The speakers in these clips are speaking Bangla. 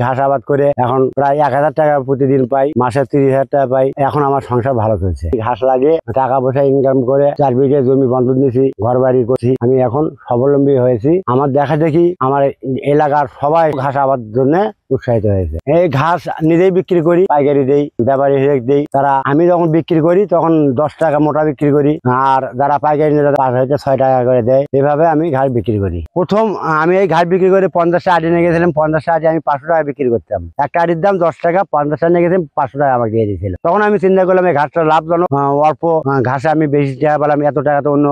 ঘাস আবাদ করে এখন প্রায় 1000 টাকা প্রতিদিন পাই, মাসে 30,000 টাকা পাই। এখন আমার সংসার ভালো চলছে। ঘাস লাগে টাকা পয়সা ইনকাম করে 4 বিঘে জমি বন্ধক নিয়েছি, ঘর বাড়ি করছি। আমি এখন স্বাবলম্বী হয়েছি। আমার দেখা দেখি আমার এলাকার সবাই ঘাস আবাদ জন্য উৎসাহিত হয়েছে। এই ঘাস নিজেই বিক্রি করি, পাইকারি দেই, ব্যাপারী দেই। তারা আমি যখন বিক্রি করি তখন 10 টাকা মোটা বিক্রি করি, আর যারা পাইকারি নিয়ে 5 থেকে 6 টাকা করে দেয়। এভাবে আমি ঘাস বিক্রি করি। প্রথম আমি এই ঘাস বিক্রি করে 50টা আটি নিয়ে গেছিলাম। 50টা আটি আমি 500 টাকা বিক্রি করতাম। একটা আটির দাম 10 টাকা, 50টা নিয়ে গেছিলাম 500 টাকা আমাকে দিয়ে দিয়েছিল। তখন আমি চিন্তা করলাম এই ঘাসটা লাভজনক, অল্প ঘাসে আমি বেশি টাকা পেলাম, এত টাকা তো অন্য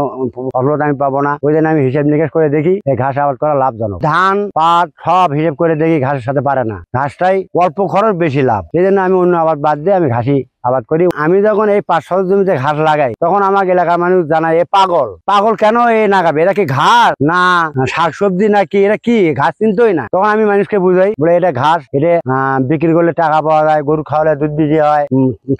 ফসলত আমি পাবো না। ওই জন্য আমি হিসেব নিকেশ করে দেখি এই ঘাস আবাদ করা লাভজনক। ধান পাট সব হিসেব করে দেখি ঘাসের সাথে পারে না, ঘাসটাই অল্প খরচ বেশি লাভ। সেই জন্য আমি অন্য আবাদ বাদ দিয়ে আমি ঘাসি আবাদ করি। আমি যখন এই 500 জমিতে ঘাস লাগাই তখন আমাকে এলাকার মানুষ জানায় এ পাগল পাগল কেন এ লাগাবে, এটা কি ঘাস না শাকসবজি নাকি, এটা কি ঘাস চিনতই না। তখন আমি মানুষকে বুঝাই, বলে এটা ঘাস, এটা বিক্রি করলে টাকা পাওয়া যায়, গরু খাওয়ালে দুধ বিক্রি হয়,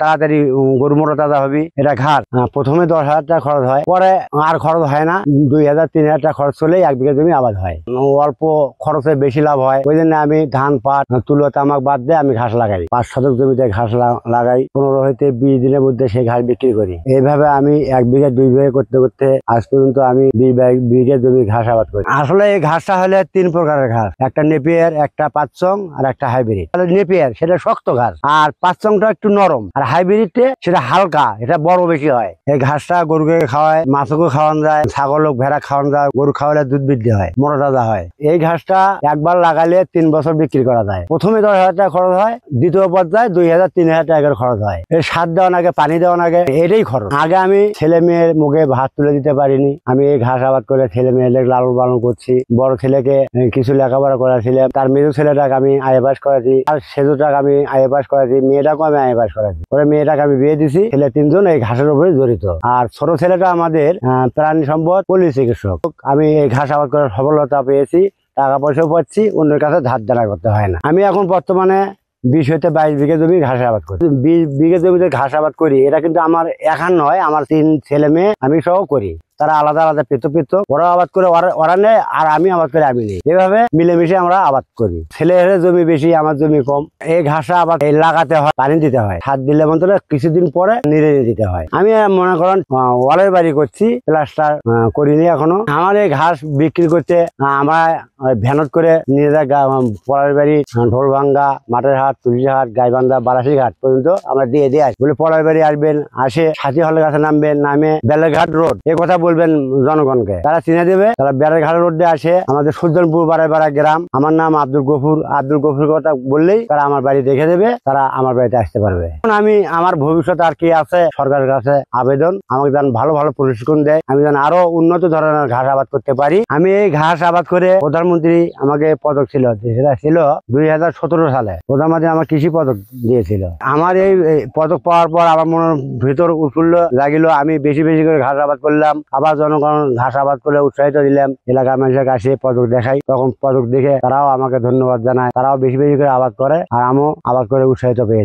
তাড়াতাড়ি গরু মোটা তাজা হবে। এটা ঘাস। প্রথমে 10,000 টাকা খরচ হয়, পরে আর খরচ হয় না, 2,000-3,000 টাকা খরচ চলেই 1 বিঘা জমি আবাদ হয়। অল্প খরচে বেশি লাভ হয়। ওই জন্য আমি ধান পাট তুলো তামাক বাদ দিয়ে আমি ঘাস লাগাই। 5 শতক জমিতে ঘাস লাগাই। 15 হইতে 20 দিনের মধ্যে সেই ঘাস বিক্রি করি। এইভাবে আমি 1 বিঘা 2 বিঘা করতে করতে আজ পর্যন্ত আমি 20 বিঘা জমি ঘাস আবাদ করি। আসলে এই ঘাসটা হলে 3 প্রকারের ঘাস, একটা নেপিয়ার, একটা পাঁচচং আর একটা হাইব্রিড। নেপিয়ার সেটা শক্ত ঘাস, আর পাঁচচংটা একটু নরম, আর হাইব্রিডে সেটা হালকা, এটা বড় বেশি হয়। এই ঘাসটা গরুকে খাওয়ায়, মাছকে খাওয়ানো যায়, ছাগল ভেড়া খাওয়ানো যায়, গরু খাওয়ালে দুধ বৃদ্ধি হয়, মোটা তাজা হয়। এই ঘাসটা একবার লাগালে 3 বছর বিক্রি করা যায়। প্রথমে 10,000 টাকা খরচ হয়, দ্বিতীয় পর্যায়ে 2,000-3,000 টাকা খরচ হয়। সার দেওয়া আগে, পানি দেওয়া আগে, এটাই খরচ। আগে আমি ছেলে মেয়ের মুখে ভাত তুলে দিতে পারিনি। আমি এই ঘাস আবাদ করে ছেলে মেয়েদের লালন পালন করছি। বড় ছেলেকে কিছু লেখাপড়া করাছিলাম, তার মেজো ছেলেটাকে আমি আয় পাস করাছি, আর সেজোটাকে আমি আয় পাস করাছি, মেয়েটাকেও আমি আয় পাস করাছি। পরে মেয়েটাকে আমি বিয়ে দিছি। ছেলে 3 জন এই ঘাসের উপরে জড়িত। আর ছোট ছেলেটা আমাদের প্রাণী সম্পদ পল্লী চিকিৎসক। আমি এই ঘাস আবাদ করে সফলতা পেয়েছি, টাকা পয়সাও পাচ্ছি, অন্যের কাছে ধার দেনা করতে হয় না। আমি এখন বর্তমানে 20 হইতে 22 বিঘা জমি ঘাস আবাদ করি। 20 বিঘা জমিতে ঘাস আবাদ করি, এটা কিন্তু আমার একার নয়, আমার 3 ছেলে মেয়ে আমি সহ করি। তারা আলাদা আলাদা পৃথক, ওরা আবাদ করে ওরা নেয়, আর আমি আবাদ করে আমি নেই। এভাবে মিলেমিশে আমরা আবাদ করি। ছেলের জমি বেশি, আমার জমি কম। এই ঘাস আবাদ লাগাতে হয়, পানি দিতে হয়, সার দিলে মতো কিছুদিন পরে নিড়ে দিতে হয়। আমি মনে করেন ওয়ালের বাড়ি করছি, প্লাস্টার করিনি এখনো। আমার এই ঘাস বিক্রি করতে আমরা ভ্যানত করে নিয়ে যায় পরের বাড়ি, ঢোলভাঙ্গা, মাঠের হাট, তুলসী হাট, গাইবান্ধা, বারাসি ঘাট পর্যন্ত আমরা দিয়ে আসি। বলে পরের বাড়ি আসবেন, আসে সাথী হলের কাছে নামবেন, নামে বেলেঘাট রোড এ কথা বলবেন জনগণকে, তারা চিনে দেবে। তারা বেড়াঘাট রোড দিয়ে আসে, আমাদের সুলতানপুর বাড়া গ্রাম। আমার নাম আব্দুল গফুর কথা বললেই তারা আমার বাড়ি দেখে দেবে, তারা আমার বাড়িতে আসতে পারবে। আমি আমার ভবিষ্যৎ আর কি আছে, সরকারের কাছে আবেদন, আমাকে যেন ভালো ভালো প্রশিক্ষণ দেয়, আমি যেন আরো উন্নত ধরনের ঘাস আবাদ করতে পারি। আমি এই ঘাস আবাদ করে প্রধানমন্ত্রী আমাকে পদক ছিল, সেটা ছিল 2017 সালে প্রধানমন্ত্রী আমার কৃষি পদক দিয়েছিল। আমার এই পদক পাওয়ার পর আমার মনের ভিতর উৎফুল্ল লাগিল, আমি বেশি বেশি করে ঘাস আবাদ করলাম। আবার জনগণ ঘাস আবাদ করে উৎসাহিত দিলাম। এলাকার মানুষের কাছে পদক দেখাই, তখন পদক দেখে তারাও আমাকে ধন্যবাদ জানায়, তারাও বেশি বেশি করে আবাদ করে, আর আমিও আবাদ করে উৎসাহিত পেয়েছি।